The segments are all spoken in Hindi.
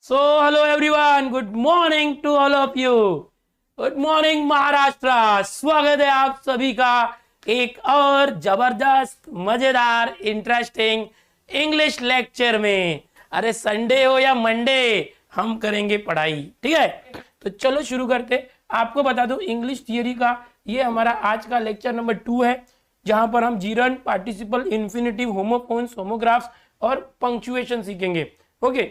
So, hello everyone, good morning to all of you. Good morning Maharashtra. स्वागत है आप सभी का एक और जबरदस्त मजेदार इंटरेस्टिंग इंग्लिश लेक्चर में। अरे संडे हो या मंडे, हम करेंगे पढ़ाई, ठीक है। तो चलो शुरू करते। आपको बता दूं इंग्लिश थियरी का ये हमारा आज का लेक्चर नंबर 2 है, जहां पर हम gerund, participle, infinitive, homophones, homographs और पंक्चुएशन सीखेंगे। ओके,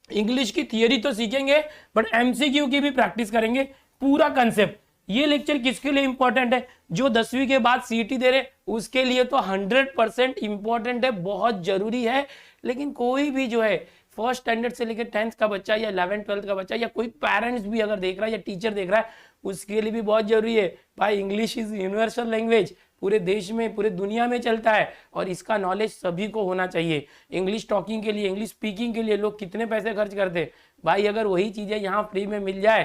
इंग्लिश की थियरी तो सीखेंगे बट एमसीक्यू की भी प्रैक्टिस करेंगे, पूरा कंसेप्ट। ये लेक्चर किसके लिए इंपॉर्टेंट है? जो 10वीं के बाद सीईटी दे रहे उसके लिए तो 100% इंपॉर्टेंट है, बहुत जरूरी है। लेकिन कोई भी जो है फर्स्ट स्टैंडर्ड से लेकर 10th का बच्चा या 11th 12th का बच्चा या कोई पेरेंट्स भी अगर देख रहा है या टीचर देख रहा है, उसके लिए भी बहुत जरूरी है। भाई इंग्लिश इज यूनिवर्सल लैंग्वेज, पूरे देश में पूरे दुनिया में चलता है और इसका नॉलेज सभी को होना चाहिए। इंग्लिश टॉकिंग के लिए, इंग्लिश स्पीकिंग के लिए लोग कितने पैसे खर्च करते हैं भाई, अगर वही चीजें यहाँ फ्री में मिल जाए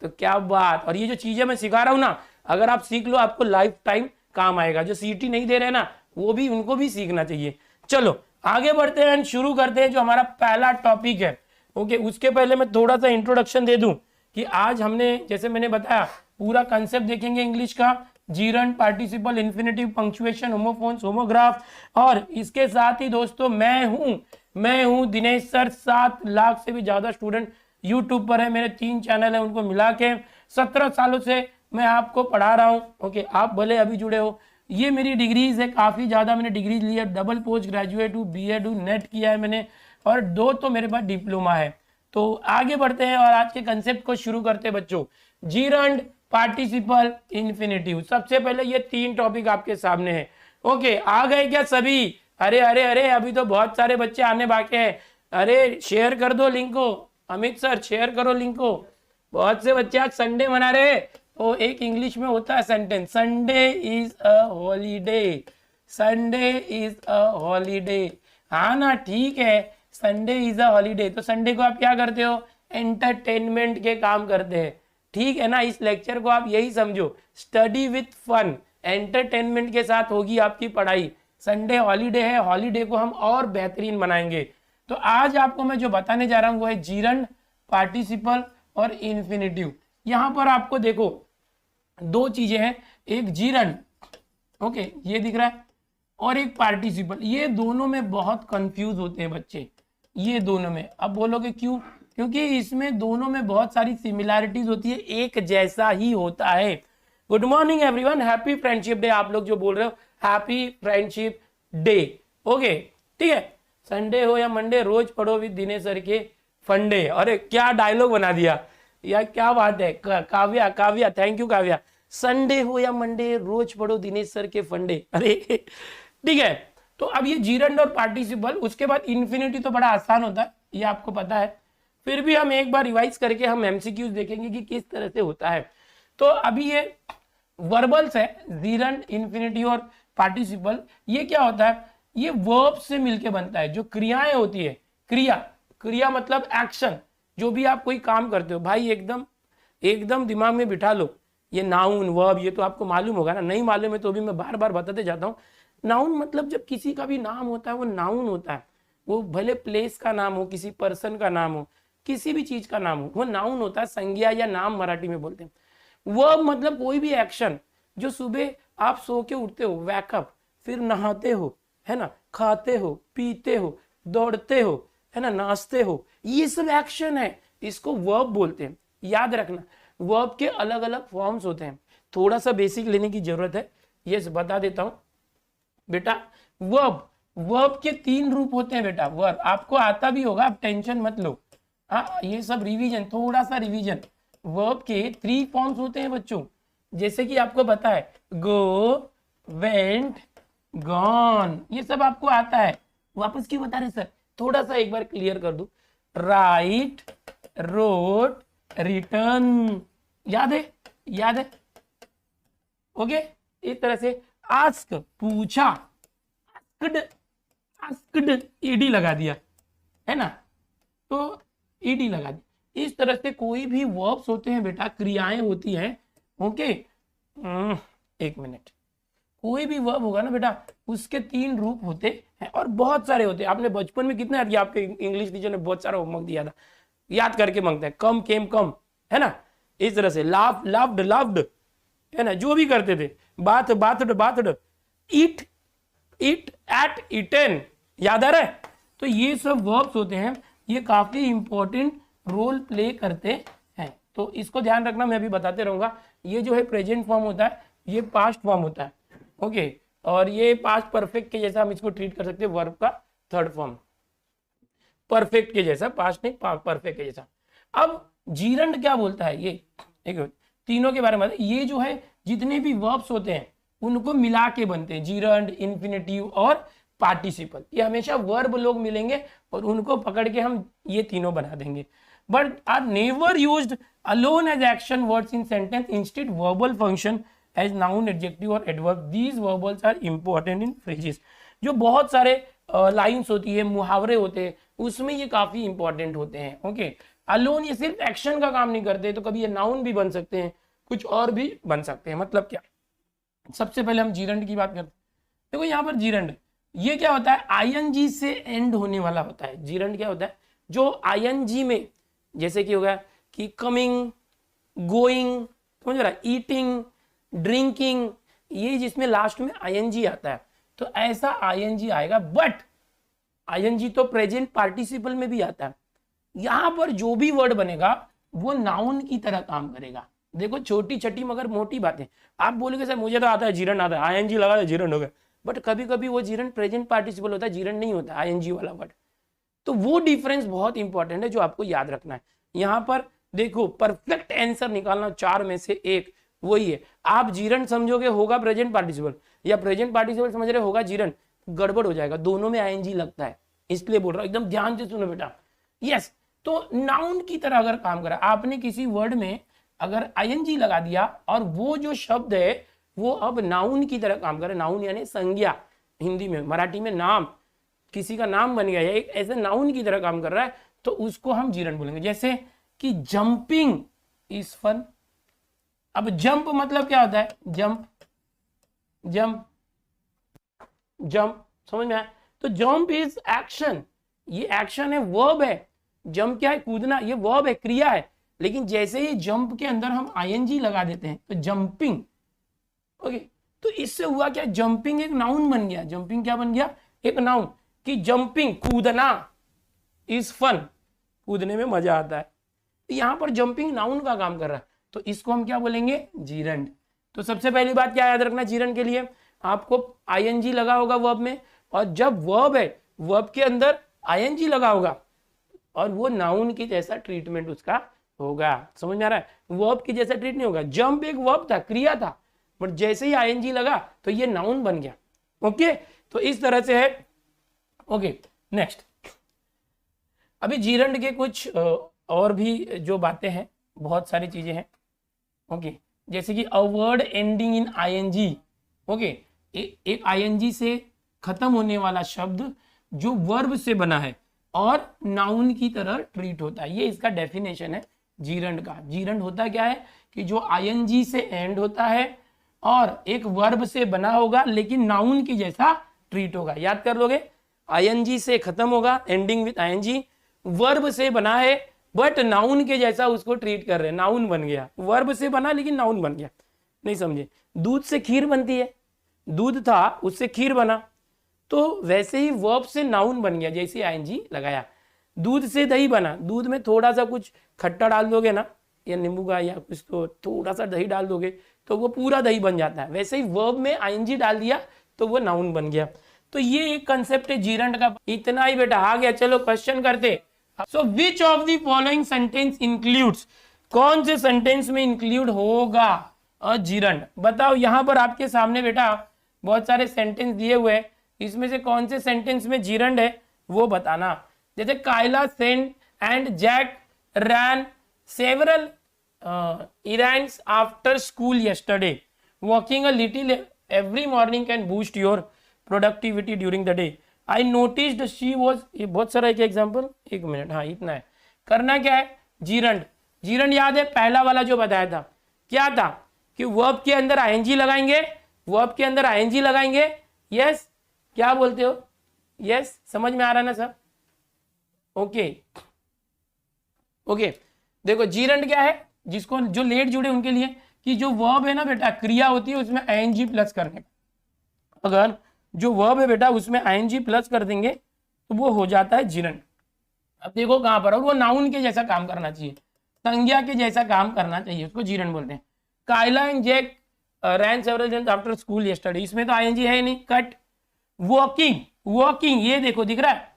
तो क्या बात। और ये जो चीजें मैं सिखा रहा हूँ ना, अगर आप सीख लो आपको लाइफ टाइम काम आएगा। जो सीईटी नहीं दे रहे ना, वो भी उनको भी सीखना चाहिए। चलो आगे बढ़ते हैं, शुरू करते हैं जो हमारा पहला टॉपिक है। ओके, उसके पहले मैं थोड़ा सा इंट्रोडक्शन दे दूं कि आज हमने, जैसे मैंने बताया, पूरा कंसेप्ट देखेंगे इंग्लिश का, gerund, participle, infinitive, punctuation, homophones, homograph. और इसके साथ ही दोस्तों मैं हूं दिनेश सर। 7 लाख से भी ज्यादा स्टूडेंट यूट्यूब पर है, मेरे 3 चैनल है, उनको मिला के 17 सालों से मैं आपको पढ़ा रहा हूं। ओके, आप भले अभी जुड़े हो। ये मेरी डिग्रीज है, काफी ज्यादा मैंने डिग्रीज ली है। डबल पोस्ट ग्रेजुएट हूँ, बीएड हूँ, नेट किया है मैंने, और 2 तो मेरे पास डिप्लोमा है। तो आगे बढ़ते हैं और आज के कंसेप्ट को शुरू करते हैं बच्चों। Gerund, participle, infinitive. सबसे पहले ये 3 टॉपिक आपके सामने है। ओके, आ गए क्या सभी? अरे अरे अरे, अभी तो बहुत सारे बच्चे आने बाकी हैं। अरे शेयर कर दो लिंक को, अमित सर शेयर करो लिंक को। बहुत से बच्चे आज संडे मना रहे, तो एक इंग्लिश में होता है sentence, Sunday is a holiday, Sunday is a holiday. हाँ ना, ठीक है, संडे इज अ हॉलीडे। तो संडे को आप क्या करते हो? एंटरटेनमेंट के काम करते हैं, ठीक है ना। इस लेक्चर को आप यही समझो, स्टडी विथ फन, एंटरटेनमेंट के साथ होगी आपकी पढ़ाई। संडे हॉलीडे है, हॉलीडे को हम और बेहतरीन बनाएंगे। तो आज आपको मैं जो बताने जा रहा हूं वो है जीरंड, पार्टिसिपल और इन्फिनेटिव। यहां पर आपको देखो 2 चीजें हैं, एक जीरंड, ओके ये दिख रहा है, और एक पार्टिसिपल। ये दोनों में बहुत कंफ्यूज होते हैं बच्चे, ये दोनों में। अब बोलोगे क्यों? क्योंकि इसमें दोनों में बहुत सारी सिमिलैरिटीज होती है, एक जैसा ही होता है। Good morning everyone, happy friendship day. आप लोग जो बोल रहे हो हैप्पी फ्रेंडशिप डे। ओके, ठीक है। संडे हो या मंडे, रोज पढ़ो विद दिनेश सर के फंडे। अरे क्या डायलॉग बना दिया यार, क्या बात है। Kavya, Kavya, thank you Kavya. Sunday हो या मंडे, रोज पढ़ो दिनेश सर के फंडे। अरे ठीक है। तो अब ये जीरंड और पार्टिसिपल, उसके बाद इन्फिनिटी तो बड़ा आसान होता है, ये आपको पता है। फिर भी हम एक बार रिवाइज करके हम एमसीक्यूज देखेंगे कि किस तरह से होता है। तो अभी ये वर्बल्स है, जीरंड, इन्फिनिटी और पार्टिसिपल। ये क्या होता है? ये वर्ब से मिलके बनता है, जो क्रियाएं होती है। क्रिया मतलब एक्शन, जो भी आप कोई काम करते हो भाई, एकदम दिमाग में बिठा लो। ये नाउन, वर्ब, ये तो आपको मालूम होगा ना, नहीं मालूम है तो भी मैं बार बार बताते जाता हूँ। नाउन मतलब जब किसी का भी नाम होता है वो नाउन होता है। वो भले प्लेस का नाम हो, किसी पर्सन का नाम हो, किसी भी चीज का नाम हो, वो नाउन होता है, संज्ञा या नाम मराठी में बोलते हैं। वर्ब मतलब कोई भी एक्शन, जो सुबह आप सो के उठते हो, वैकअप, फिर नहाते हो, है ना, खाते हो, पीते हो, दौड़ते हो, है ना, नाचते हो, ये सब एक्शन है, इसको वर्ब बोलते हैं। याद रखना, वर्ब के अलग अलग फॉर्म्स होते हैं, थोड़ा सा बेसिक लेने की जरूरत है, ये बता देता हूं बेटा। वर्ब के 3 रूप होते हैं बेटा। वर्ब आपको आता भी होगा, आप टेंशन मत लो। हाँ, ये सब रिवीजन, थोड़ा सा रिवीजन। वर्ब के 3 फॉर्म्स होते हैं बच्चों, जैसे कि आपको पता है, गो, वेंट, गॉन, ये सब आपको आता है। वापस क्यों बता रहे सर? थोड़ा सा एक बार क्लियर कर दूं। राइट, रोट, रिटर्न, याद है? ओके, इस तरह से आस्क, पूछा, आस्क्ड, ईडी लगा दिया, है ना, तो ईडी लगा दिया। इस तरह से कोई भी वर्ब्स होते हैं बेटा, क्रियाएं होती हैं। ओके, एक मिनट। कोई भी वर्ब होगा ना बेटा, उसके 3 रूप होते हैं और बहुत सारे होते हैं। आपने बचपन में कितने, आपके इंग्लिश टीचर ने बहुत सारा होमवर्क दिया था, याद करके मांगते हैं, कम केम कम, है ना, इस तरह से, लाफ लाफ्ड लव्ड, है ना, जो भी करते थे, bath bathed bathed, eat it at eaten, याद आ रहा है। तो ये सब वर्ब्स होते हैं, ये काफी इंपॉर्टेंट रोल प्ले करते हैं, तो इसको ध्यान रखना, मैं अभी बताते रहूंगा। ये जो है प्रेजेंट फॉर्म होता है, ये पास्ट फॉर्म होता है, ओके, और ये पास्ट परफेक्ट के जैसा हम इसको ट्रीट कर सकते हैं, वर्ब का थर्ड फॉर्म, परफेक्ट के जैसा, पास्ट नहीं परफेक्ट के जैसा। अब जीरंड क्या बोलता है, ये एक तीनों के बारे में, ये जो है जितने भी वर्ब्स होते हैं उनको मिला के बनते हैं, जीरंड, इन्फिनेटिव और पार्टिसिपल, ये हमेशा वर्ब लोग मिलेंगे और उनको पकड़ के हम ये तीनों बना देंगे, but are never used alone as action words in sentence, instead verbal function as noun, adjective और adverb, these verbals are important in phrases. जो बहुत सारे लाइन्स होती है, मुहावरे होते हैं, उसमें ये काफी इंपॉर्टेंट होते हैं, ओके। अलोन ये सिर्फ एक्शन का काम नहीं करते, तो कभी ये नाउन भी बन सकते हैं, कुछ और भी बन सकते हैं। मतलब क्या, सबसे पहले हम जीरंड की बात करते हैं। देखो यहाँ पर जीरंड, ये क्या होता है, आईएनजी से एंड होने वाला होता है। जीरंड क्या होता है, जो आईएनजी में, जैसे कि होगा कि कमिंग, गोइंग, समझ रहा है, ईटिंग, ड्रिंकिंग, ये जिसमें लास्ट में आईएनजी आता है, तो ऐसा आईएनजी आएगा। बट आईएनजी तो प्रेजेंट पार्टिसिपल में भी आता है, यहां पर जो भी वर्ड बनेगा वो नाउन की तरह काम करेगा। देखो छोटी छटी मगर मोटी बातें, आप बोलोगे सर मुझे तो आता है, जीरंड आता है, आईएनजी लगा है, जीरंड हो गया, बट कभी कभी वो जीरंड प्रेजेंट पार्टिसिपल होता है, जीरंड नहीं होता आईएनजी वाला वर्ड। तो वो डिफरेंस बहुत इंपॉर्टेंट है जो आपको याद रखना है। यहाँ पर देखो परफेक्ट आंसर निकालना 4 में से 1 वही है। आप जीरंड समझोगे होगा प्रेजेंट पार्टिसिपल, या प्रेजेंट पार्टिसिपल समझ रहे होगा जीरंड, गड़बड़ हो जाएगा, दोनों में आईएनजी लगता है, इसलिए बोल रहा हूं, एकदम ध्यान से सुनो बेटा। यस, तो नाउन की तरह अगर काम करा, आपने किसी वर्ड में अगर आईएनजी लगा दिया और वो जो शब्द है वो अब नाउन की तरह काम करे, नाउन यानी संज्ञा, हिंदी में, मराठी में नाम, किसी का नाम बन गया है, एक ऐसे नाउन की तरह काम कर रहा है, तो उसको हम जीरंड बोलेंगे। जैसे कि जंपिंग इज फन। अब जंप मतलब क्या होता है, जंप, जंप, जंप, समझ में आया। तो जंप इज एक्शन, ये एक्शन है, वर्ब है। जंप क्या है, कूदना, ये वर्ब है, क्रिया है। लेकिन जैसे ही जंप के अंदर हम आईएनजी लगा देते हैं तो जंपिंग, ओके, तो इससे हुआ क्या, जंपिंग एक नाउन बन गया। जंपिंग क्या बन गया, एक नाउन, कि जंपिंग, कूदना, इज फन, कूदने में मजा आता है। यहां पर जंपिंग नाउन का काम कर रहा है, तो इसको हम क्या बोलेंगे, जीरंड। तो सबसे पहली बात क्या याद रखना जीरंड के लिए, आपको आईएनजी लगा होगा वर्ब में, और जब वर्ब है, वर्ब के अंदर आईएनजी लगा होगा और वो नाउन की जैसा ट्रीटमेंट उसका होगा। समझ में आ रहा है, वर्ब की जैसा ट्रीट नहीं होगा। जंप एक वर्ब था, क्रिया था, बट जैसे ही आईएनजी लगा तो ये नाउन बन गया। ओके, तो इस तरह से है। ओके, नेक्स्ट, अभी जीरंड के कुछ और भी जो बातें हैं, बहुत सारी चीजें हैं। ओके, जैसे कि a word ending in ING, okay, एक आईएनजी से खत्म होने वाला शब्द जो वर्ब से बना है और नाउन की तरह ट्रीट होता है, ये इसका डेफिनेशन है जीरंड का। जीरंड होता क्या है कि जो आईएनजी से एंड होता है और एक वर्ब से बना होगा लेकिन नाउन की जैसा ट्रीट होगा। याद कर लोगे, आईएनजी से खत्म होगा, एंडिंग विद आईएनजी, वर्ब से बना है बट नाउन के जैसा उसको ट्रीट कर रहे हैं, नाउन बन गया। वर्ब से बना लेकिन नाउन बन गया, नहीं समझे। दूध से खीर बनती है, दूध था उससे खीर बना, तो वैसे ही वर्ब से नाउन बन गया जैसे आईएनजी लगाया। दूध से दही बना, दूध में थोड़ा सा कुछ खट्टा डाल दोगे ना, या नींबू का या कुछ, तो थोड़ा सा दही डाल दोगे तो वो पूरा दही बन जाता है। वैसे ही वर्ब में आईएनजी डाल दिया तो वो नाउन बन गया। तो ये एक कंसेप्ट है जीरंड का। इतना ही बेटा, आ गया। चलो क्वेश्चन करते। So which of the following sentence includes, कौन से सेंटेंस में इंक्लूड होगा अ जीरंड, बताओ। यहां पर आपके सामने बेटा बहुत सारे सेंटेंस दिए हुए हैं, इसमें से कौन से सेंटेंस में जीरंड है वो बताना। जैसे Kayla sent and Jack ran several errands after school yesterday. Walking a little every morning can boost your productivity during the day. I noticed she was, ये बहुत सारा एक एग्जाम्पल, एक मिनट, हाँ इतना है। करना क्या है, जीरंड। जीरंड याद है पहला वाला जो बताया था, क्या था कि वर्ब के अंदर आईएनजी लगाएंगे, वर्ब के अंदर आईएनजी लगाएंगे। यस, क्या बोलते हो, यस, समझ में आ रहा है ना सब। ओके, ओके देखो जीरंड क्या है, जिसको जो लेट जुड़े उनके लिए, कि जो वर्ब है ना बेटा, क्रिया होती है उसमें आईएनजी प्लस करने का, अगर जो वर्ब है बेटा उसमें आईएनजी प्लस कर देंगे तो वो हो जाता है जीरंड। अब देखो कहां पर, और वो नाउन के जैसा काम करना चाहिए, संज्ञा के जैसा काम करना चाहिए, उसको जीरंड बोलते हैं। Kayla and Jack ran several journeys after school yesterday, इसमें तो आईएनजी है ही नहीं, कट। वॉकिंग, वॉकिंग ये देखो दिख रहा है,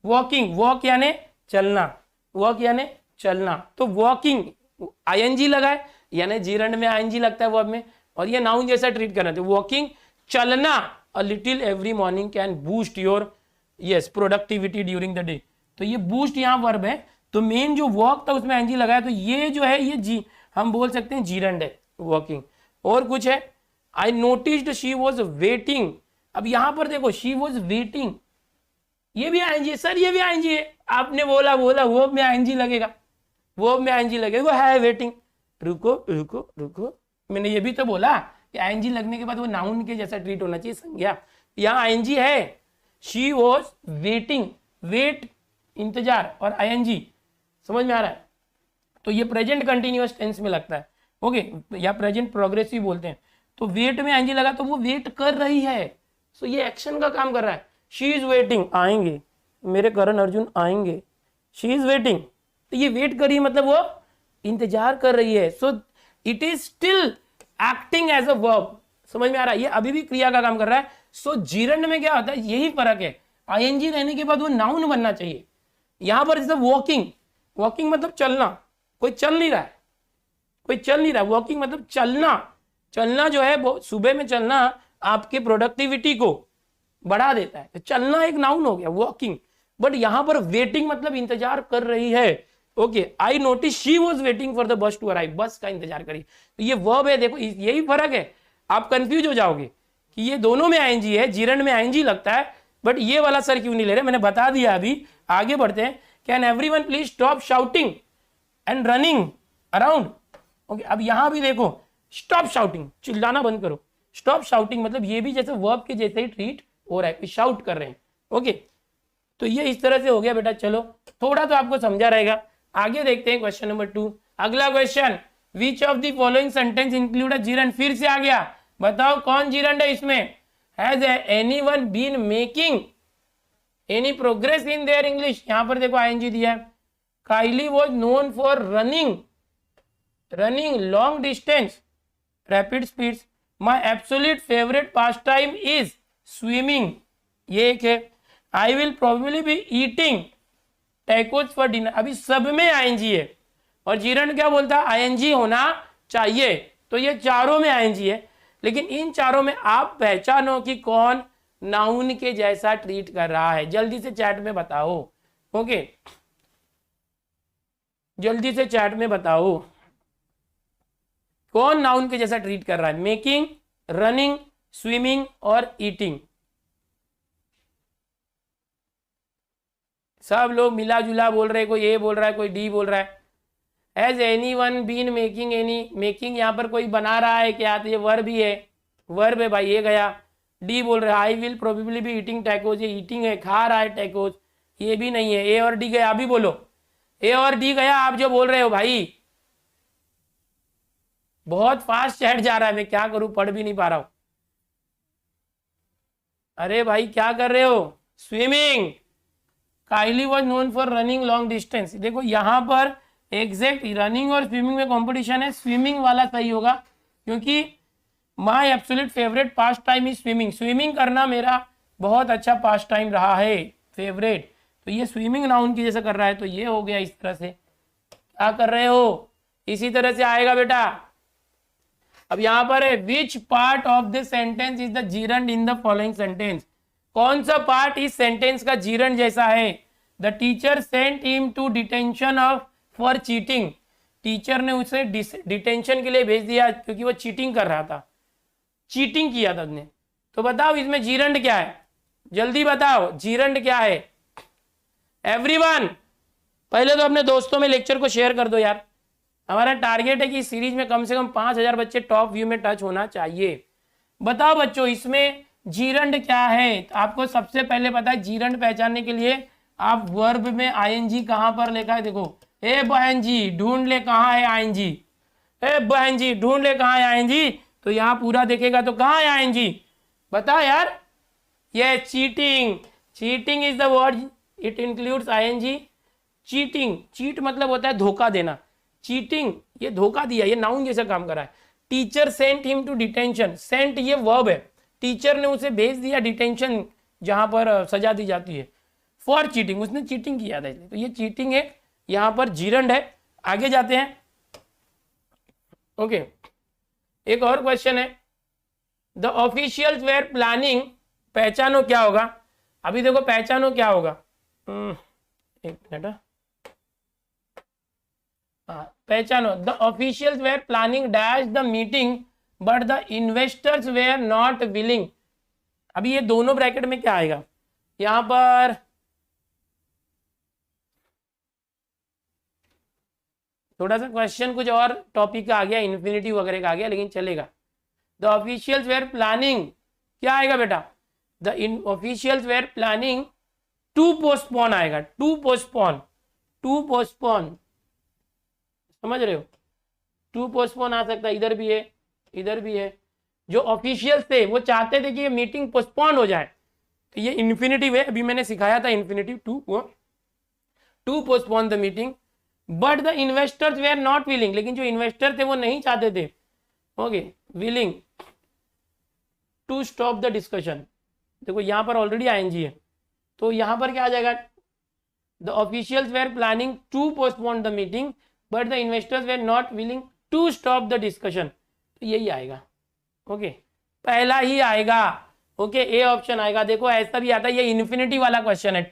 वॉकिंग, वॉक यानी चलना, वॉक यानी चलना, तो वॉकिंग आईएनजी लगा है यानी जीरंड में आईएनजी लगता है वर्ब में, और ये नाउन जैसा ट्रीट करना चाहिए। वॉकिंग चलना, a little every morning can boost your yes productivity during the day, तो ये बूस्ट यहाँ वर्ब है, तो मेन जो वॉक था उसमें आईएनजी लगा है, तो ये जो है ये जी हम बोल सकते हैं जीरंड है वॉकिंग। और कुछ है, I noticed she was waiting, अब यहां पर देखो शी वॉज वेटिंग, ये भी आईएनजी है सर, ये भी आईएनजी है, आपने बोला वो में आईएनजी लगेगा, वो में आईएनजी लगेगा, वो है वेटिंग, रुको रुको रुको, मैंने ये भी तो बोला कि आईएनजी लगने के बाद वो नाउन के जैसा ट्रीट होना चाहिए संज्ञा, यहाँ आईएनजी है, शी वॉज वेटिंग, वेट इंतजार और आईएनजी, समझ में आ रहा है, तो ये प्रेजेंट कंटिन्यूअस टेंस में लगता है, ओके, या प्रेजेंट प्रोग्रेसिव बोलते हैं, तो वेट में आईएनजी लगा तो वो वेट कर रही है, सो ये एक्शन का काम कर रहा है, शी इज वेटिंग, आएंगे मेरे करण अर्जुन आएंगे, शी इज वेटिंग, तो ये वेट कर रही है मतलब वो इंतजार कर रही है, so it is still acting as a verb, समझ में आ रहा है, ये अभी भी क्रिया का काम कर रहा है। सो जीरंड में क्या होता है, यही फर्क है, आईएनजी रहने के बाद वो नाउन बनना चाहिए, यहां पर जैसे वॉकिंग, वॉकिंग मतलब चलना, कोई चल नहीं रहा है, कोई चल नहीं रहा, वॉकिंग मतलब चलना, चलना जो है वो सुबह में चलना आपके प्रोडक्टिविटी को बढ़ा देता है, तो चलना एक नाउन हो गया वॉकिंग, बट यहां पर वेटिंग मतलब इंतजार कर रही है, okay, I notice she was waiting for the bus to arrive, bus का इंतजार करी, तो ये वर्ब है, देखो यही फर्क है, आप कंफ्यूज हो जाओगे कि ये दोनों में आईएनजी है, जीरंड में आईएनजी लगता है, बट ये वाला सर क्यों नहीं ले रहे, मैंने बता दिया अभी, आगे बढ़ते हैं। Can everyone please stop shouting and running around, okay, अब यहां भी देखो स्टॉप शाउटिंग, चिल्लाना बंद करो, स्टॉप शाउटिंग मतलब ये भी जैसे वर्ब के जैसे ही ट्रीट हो रहा है, शाउट कर रहे हैं, ओके, तो ये इस तरह से हो गया बेटा, चलो थोड़ा तो आपको समझा रहेगा। आगे देखते हैं क्वेश्चन नंबर 2, अगला question, which of the following sentence include a gerund, फिर से आ गया, बताओ कौन जीरंड है इसमें, has anyone been making any progress in their English, यहां पर देखो आईएनजी दिया है, Kylie was known for running long distance rapid speeds, my absolute favourite pastime is swimming, ये एक है, I will probably be eating tacos for dinner, अभी सब में आईएनजी है, और जीरंड क्या बोलता है आईएनजी होना चाहिए, तो ये चारों में आईएनजी है, लेकिन इन चारों में आप पहचानो कि कौन नाउन के जैसा ट्रीट कर रहा है, जल्दी से चैट में बताओ, ओके, जल्दी से चैट में बताओ कौन नाउन के जैसा ट्रीट कर रहा है, मेकिंग, रनिंग, स्विमिंग और ईटिंग, सब लोग मिला जुला बोल रहे, कोई ए बोल रहा है, कोई डी बोल रहा है, has anyone been making any, making यहाँ पर कोई बना रहा है क्या, तो ये वर्ब ही है, वर्ब है भाई, ये गया, डी बोल रहा है I will probably be eating tacos, ये ईटिंग है, खा रहा है टैकोज, ये भी नहीं है, ए और डी गया, अभी बोलो ए और डी गया, आप जो बोल रहे हो भाई, बहुत फास्ट चैट जा रहा है, मैं क्या करूं, पढ़ भी नहीं पा रहा हूं, अरे भाई क्या कर रहे हो, swimming, Kylie was known for running long distance, देखो यहां पर एग्जैक्ट रनिंग और स्विमिंग में कंपटीशन है, स्विमिंग वाला सही होगा, क्योंकि my absolute favourite pastime is swimming, swimming करना मेरा बहुत अच्छा पास टाइम रहा है, फेवरेट, तो ये स्विमिंग नाउन की जैसा कर रहा है, तो ये हो गया इस तरह से, क्या कर रहे हो, इसी तरह से आएगा बेटा। अब यहां पर है which part of this sentence is the gerund in the following sentence, कौन सा पार्ट इस सेंटेंस का जीरंड जैसा है, the teacher sent him to detention off for cheating, teacher ने उसे डिटेंशन के लिए भेज दिया क्योंकि वो चीटिंग कर रहा था, चीटिंग किया था उसने, तो बताओ इसमें जीरंड क्या है, जल्दी बताओ जीरंड क्या है एवरीवन, पहले तो अपने दोस्तों में लेक्चर को शेयर कर दो यार, हमारा टारगेट है कि इस सीरीज में कम से कम 5000 बच्चे टॉप व्यू में टच होना चाहिए। बताओ बच्चों इसमें जीरंड क्या है, तो आपको सबसे पहले पता है जीरंड पहचानने के लिए आप वर्ब में आईएनजी कहां पर लिखा है, देखो ए बहन जी ढूंढ ले कहाँ है आईएनजी, ए बहन जी ढूंढ ले कहाँ है आईएनजी। तो यहाँ पूरा देखेगा तो कहाँ है आईएनजी, बता यार। ये cheating, cheating is the word, it includes ING. Cheating, cheat मतलब होता है धोखा देना, चीटिंग ये धोखा दिया, ये नाउन जैसा काम करा है। Teacher sent him to detention, sent ये वर्ब है, टीचर ने उसे भेज दिया डिटेंशन जहां पर सजा दी जाती है फॉर चीटिंग, उसने चीटिंग किया था इसलिए, तो ये चीटिंग है, यहां पर जीरंड है। आगे जाते हैं। ओके एक और क्वेश्चन है, द ऑफिशियल्स वेर प्लानिंग, पहचानो क्या होगा, अभी देखो पहचानो क्या होगा। एक मिनट, पहचानो, the officials were planning dash the meeting but the investors were not willing. अभी ये दोनों ब्रैकेट में क्या आएगा, यहां पर थोड़ा सा क्वेश्चन कुछ और टॉपिक का आ गया, इन्फिनिटिव वगैरह का आ गया, लेकिन चलेगा। द ऑफिशियल्स वेर प्लानिंग, क्या आएगा बेटा, the officials were planning to postpone आएगा, टू पोस्टपोन, टू पोस्टपोन, समझ रहे हो, टू पोस्टपोन आ सकता है, इधर भी है इधर भी है। जो ऑफिशियल्स थे वो चाहते थे कि ये मीटिंग पोस्टपोन हो जाए, तो ये इन्फिनिटिव है, अभी मैंने सिखाया था infinitive to postpone the meeting but the investors were not willing, लेकिन जो इन्वेस्टर थे वो नहीं चाहते थे, okay, willing to stop the discussion. देखो यहां पर ऑलरेडी आईएनजी है, तो यहां पर क्या आ जाएगा, the officials were planning to postpone the meeting but the investors were not willing to stop the discussion, तो यही आएगा। ओके पहला ही आएगा, ओके ए ऑप्शन आएगा। देखो ऐसा भी आता है, ये इन्फिनिटी वाला क्वेश्चन है,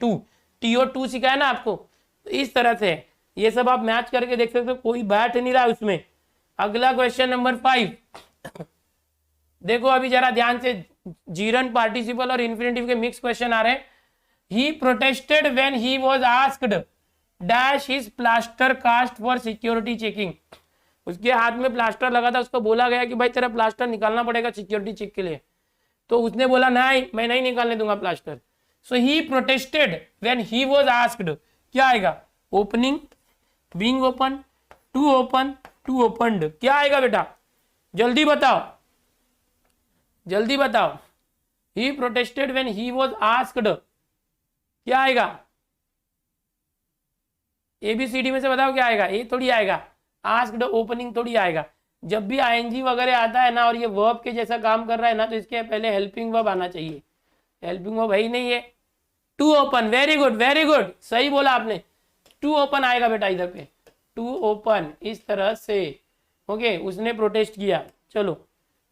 TO2 सिखाया ना आपको, तो इस तरह से ये सब आप मैच करके देख सकते हो, कोई बैठ नहीं रहा उसमें। अगला क्वेश्चन नंबर 5, देखो अभी जरा ध्यान से, जीरन पार्टिसिपल और इन्फिनिटिव के मिक्स क्वेश्चन आ रहे हैं। He protested when he was asked dash his plaster cast for security checking, उसके हाथ में प्लास्टर लगा था, उसको बोला गया कि भाई तेरा प्लास्टर निकालना पड़ेगा सिक्योरिटी चेक के लिए, तो उसने बोला नहीं मैं नहीं निकालने दूंगा plaster. So he protested when he was asked, क्या आएगा, opening, being open, to open, to opened, क्या आएगा बेटा, जल्दी बताओ जल्दी बताओ। He protested when he was asked, क्या आएगा, ABCD में से बताओ क्या आएगा, ये थोड़ी आएगा, आस्क्ड ओपनिंग थोड़ी आएगा। जब भी आईएनजी वगैरह आता है ना और ये वर्ब के जैसा काम कर रहा है ना, तो इसके पहले हेल्पिंग वर्ब आना चाहिए, हेल्पिंग वर्ब है ही नहीं है। टू ओपन, वेरी गुड, सही बोला आपने, टू ओपन आएगा बेटा इधर पे, टू ओपन, इस तरह से। ओके उसने प्रोटेस्ट किया, चलो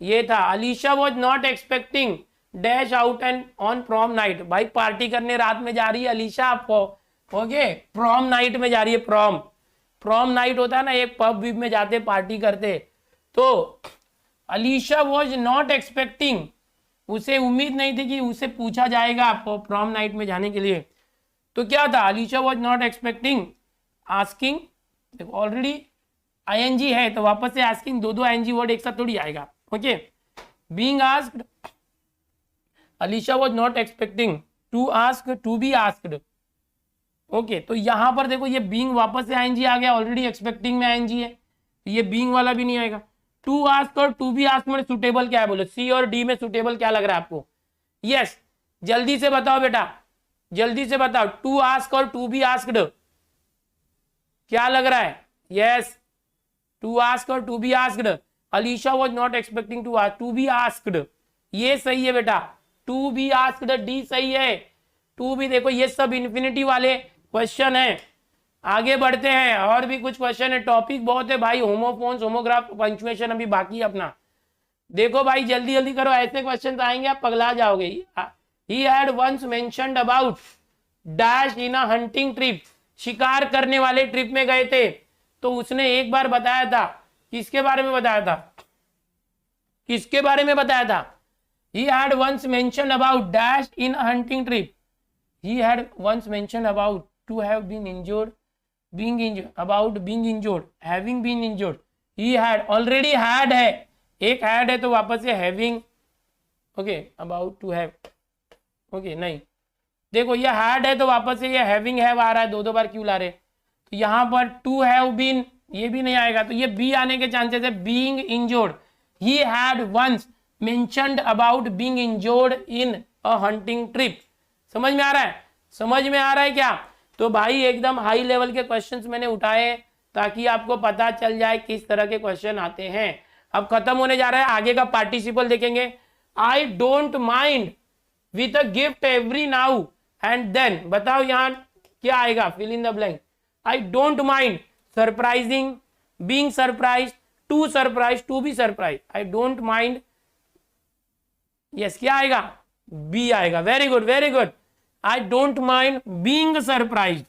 ये था। Alisha was not expecting dash out and on prom night, भाई पार्टी करने रात में जा रही है अलीशा आपको, ओके प्रॉम नाइट में जा रही है, प्रॉम नाइट होता है ना, एक पब में जाते पार्टी करते, तो अलीशा वॉज नॉट एक्सपेक्टिंग, उसे उम्मीद नहीं थी कि उसे पूछा जाएगा आपको प्रॉम नाइट में जाने के लिए, तो क्या था, Alisha was not expecting asking, देखो ऑलरेडी आईएनजी है तो वापस से आस्किंग, दो आईएनजी वर्ड एक साथ थोड़ी आएगा। Okay being asked, Alisha was not expecting to ask, to be asked. Okay तो यहां पर देखो ये बीइंग वापस से आईएनजी आ गया, ऑलरेडी एक्सपेक्टिंग में आईएनजी है, ये बीइंग वाला भी नहीं आएगा। टू आस्क और टू बी आस्क में सुटेबल क्या है, बोलो सी और डी में सुटेबल क्या लग रहा है आपको, यस जल्दी से बताओ बेटा, जल्दी से बताओ, टू आस्क और टू बी आस्क्ड क्या लग रहा है, यस टू आस्क और to be asked. Alisha was not expecting to ask, to be asked, ये सही है बेटा, टू बी आस्क्ड डी सही है। टू बी देखो ये सब इन्फिनिटी वाले क्वेश्चन है। आगे बढ़ते हैं, और भी कुछ क्वेश्चन है, टॉपिक बहुत है भाई, होमोफोन्स, होमोग्राफ, पंक्चुएशन अभी बाकी है अपना। देखो भाई जल्दी जल्दी करो, ऐसे क्वेश्चन आएंगे आप पगला जाओगे। He had once mentioned about dash in a hunting trip, शिकार करने वाले ट्रिप में गए थे, तो उसने एक बार बताया था, किसके बारे में बताया था, किसके बारे में बताया था, he had once mentioned about dash in a hunting trip, he had once mentioned about to have been injured, being injured, about being injured, having been injured, he had already had है, एक had है तो वापस से having, okay about to have, okay नहीं, देखो ये had है तो वापस से ये having have आ रहा है, दो बार क्यों ला रहे, तो यहाँ पर टू हैव बीन ये भी नहीं आएगा, तो ये बी आने के चांसेस है। Being injured, he had once mentioned about being injured in a hunting trip. समझ में आ रहा है? समझ में आ रहा है क्या? तो भाई एकदम हाई लेवल के क्वेश्चंस मैंने उठाए ताकि आपको पता चल जाए किस तरह के क्वेश्चन आते हैं। अब खत्म होने जा रहा है, आगे का पार्टिसिपल देखेंगे। I don't mind with a gift every now and then, बताओ यहां क्या आएगा, fill in the blank. I don't mind, surprising, being surprise, to be surprise. I don't mind, yes क्या आएगा? बी आएगा। Very good very good. I don't mind being surprise.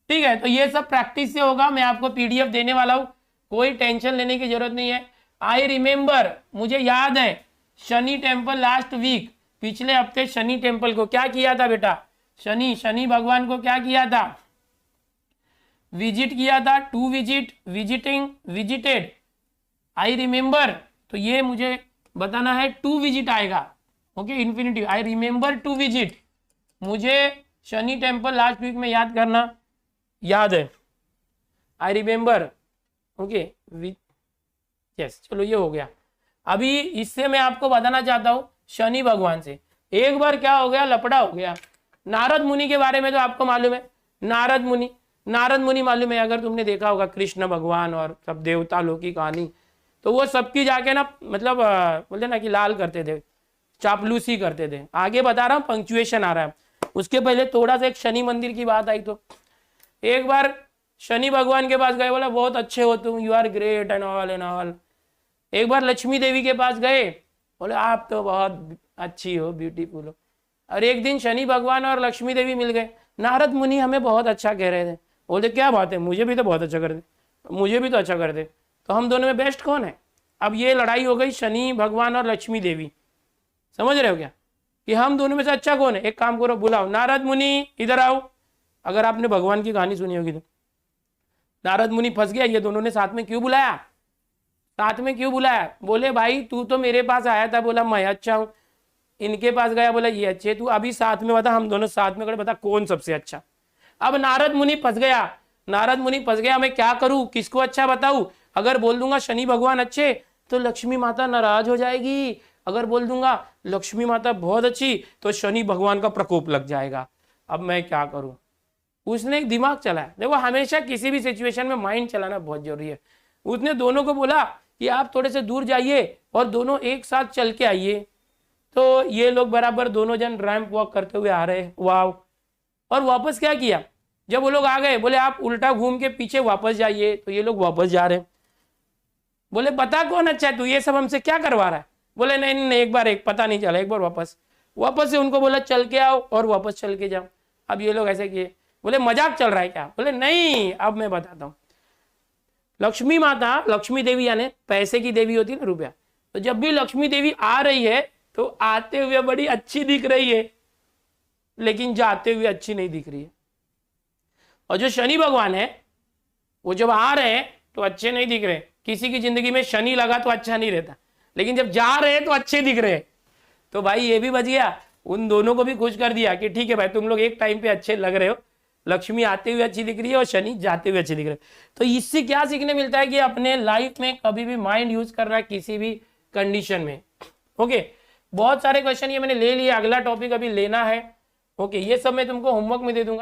ठीक है, तो ये सब प्रैक्टिस से होगा। मैं आपको पीडीएफ देने वाला हूं, कोई टेंशन लेने की जरूरत नहीं है। आई रिमेंबर, मुझे याद है, शनि टेम्पल लास्ट वीक, पिछले हफ्ते शनि टेम्पल को क्या किया था बेटा? शनि भगवान को क्या किया था? विजिट किया था। To visit, visiting, visited. I remember, तो ये मुझे बताना है, टू विजिट आएगा। Okay, infinitive. I remember to visit, मुझे शनि टेम्पल लास्ट वीक में याद करना याद है। आई रिमेंबर, ओके, यस, चलो ये हो गया। अभी इससे मैं आपको बताना चाहता हूं शनि भगवान से। एक बार क्या हो गया, लपड़ा हो गया। नारद मुनि के बारे में तो आपको मालूम है, नारद मुनि मालूम है, अगर तुमने देखा होगा कृष्ण भगवान और सब देवता लोग की कहानी, तो वो सबकी जाके ना, मतलब बोलते ना कि लाल करते थे, चापलूसी करते थे। आगे बता रहा हूँ, पंक्चुएशन आ रहा है। उसके पहले थोड़ा सा एक शनि मंदिर की बात आई। तो एक बार शनि भगवान के पास गए, बोला बहुत अच्छे हो तुम, you are great and all. एक बार लक्ष्मी देवी के पास गए, बोले आप तो बहुत अच्छी हो, ब्यूटीफुल हो। और एक दिन शनि भगवान और लक्ष्मी देवी मिल गए। नारद मुनि हमें बहुत अच्छा कह रहे थे। बोले क्या बात है, मुझे भी तो बहुत अच्छा कर दे, मुझे भी तो अच्छा कर दे, तो हम दोनों में बेस्ट कौन है? अब ये लड़ाई हो गई शनि भगवान और लक्ष्मी देवी। समझ रहे हो क्या कि हम दोनों में से अच्छा कौन है? एक काम करो, बुलाओ नारद मुनि, इधर आओ। अगर आपने भगवान की कहानी सुनी होगी तो नारद मुनि फंस गया, ये दोनों ने साथ में क्यों बुलाया? बोले भाई तू तो मेरे पास आया था, बोला मैं अच्छा हूं। इनके पास गया, बोला ये अच्छे, तू अभी साथ में बता, हम दोनों साथ में खड़े, बता कौन सबसे अच्छा। अब नारद मुनि फंस गया, मैं क्या करूं, किसको अच्छा बताऊं? अगर बोल दूंगा शनि भगवान अच्छे तो लक्ष्मी माता नाराज हो जाएगी, अगर बोल दूंगा लक्ष्मी माता बहुत अच्छी तो शनि भगवान का प्रकोप लग जाएगा। अब मैं क्या करूं? उसने एक दिमाग चलाया। देखो हमेशा किसी भी सिचुएशन में माइंड चलाना बहुत जरूरी है। उसने दोनों को बोला कि आप थोड़े से दूर जाइए और दोनों एक साथ चल के आइए। तो ये लोग बराबर दोनों जन रैंप वॉक करते हुए आ रहे, वाव। और वापस क्या किया, जब वो लोग आ गए, बोले आप उल्टा घूम के पीछे वापस जाइए। तो ये लोग वापस जा रहे। बोले बता कौन अच्छा है, तू ये सब हमसे क्या करवा रहा है? बोले नहीं, एक बार पता नहीं चला, एक बार वापस से उनको बोला चल के आओ और वापस चल के जाओ। अब ये लोग ऐसे किए। बोले मजाक चल रहा है क्या? बोले नहीं, अब मैं बताता हूँ। लक्ष्मी माता, लक्ष्मी देवी यानी पैसे की देवी होती है ना, रुपया। तो जब भी लक्ष्मी देवी आ रही है तो आते हुए बड़ी अच्छी दिख रही है, लेकिन जाते हुए अच्छी नहीं दिख रही है। और जो शनि भगवान है वो जब आ रहे हैं तो अच्छे नहीं दिख रहे। किसी की जिंदगी में शनि लगा तो अच्छा नहीं रहता, लेकिन जब जा रहे हैं तो अच्छे दिख रहे हैं। तो भाई ये भी बच गया, उन दोनों को भी खुश कर दिया कि ठीक है भाई, तुम लोग एक टाइम पे अच्छे लग रहे हो, लक्ष्मी आते हुए अच्छी दिख रही है और शनि जाते हुए अच्छे दिख रहे हैं। तो इससे क्या सीखने मिलता है कि अपने लाइफ में कभी भी माइंड यूज करना किसी भी कंडीशन में। ओके, बहुत सारे क्वेश्चन ये मैंने ले लिए, अगला टॉपिक अभी लेना है। ओके, ये सब मैं तुमको होमवर्क में दे दूंगा।